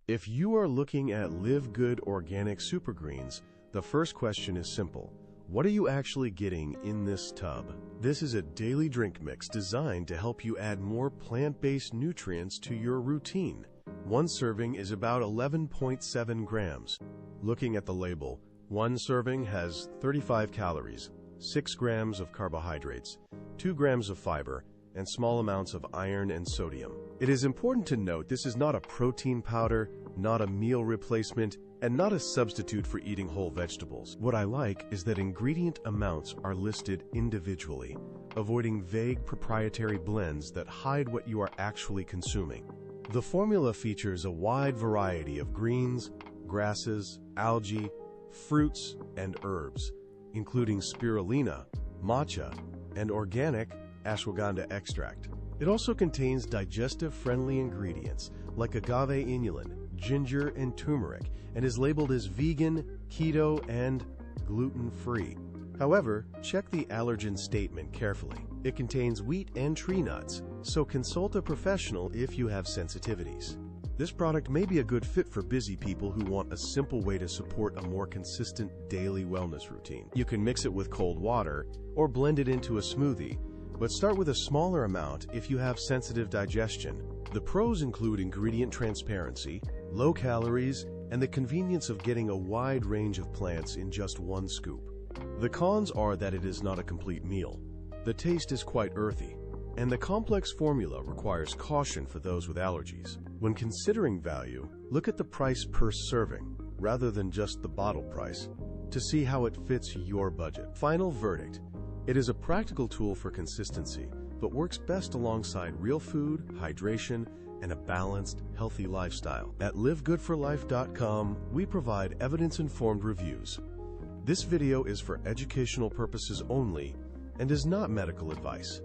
If you are looking at LiveGood Organic Super Greens, the first question is simple. What are you actually getting in this tub? This is a daily drink mix designed to help you add more plant-based nutrients to your routine. One serving is about 11.7 grams. Looking at the label, one serving has 35 calories, 6 grams of carbohydrates, 2 grams of fiber, and small amounts of iron and sodium. It is important to note this is not a protein powder, not a meal replacement, and not a substitute for eating whole vegetables. What I like is that ingredient amounts are listed individually, avoiding vague proprietary blends that hide what you are actually consuming. The formula features a wide variety of greens, grasses, algae, fruits, and herbs, including spirulina, matcha, and organic ashwagandha extract. It also contains digestive-friendly ingredients like agave inulin, ginger, and turmeric, and is labeled as vegan, keto, and gluten-free. However, check the allergen statement carefully. It contains wheat and tree nuts, so consult a professional if you have sensitivities. This product may be a good fit for busy people who want a simple way to support a more consistent daily wellness routine. You can mix it with cold water or blend it into a smoothie, but start with a smaller amount if you have sensitive digestion. The pros include ingredient transparency, low calories, and the convenience of getting a wide range of plants in just one scoop. The cons are that it is not a complete meal. The taste is quite earthy, and the complex formula requires caution for those with allergies. When considering value, look at the price per serving, rather than just the bottle price, to see how it fits your budget. Final verdict. It is a practical tool for consistency, but works best alongside real food, hydration, and a balanced, healthy lifestyle. At LiveGoodForLife.com, we provide evidence-informed reviews. This video is for educational purposes only and is not medical advice.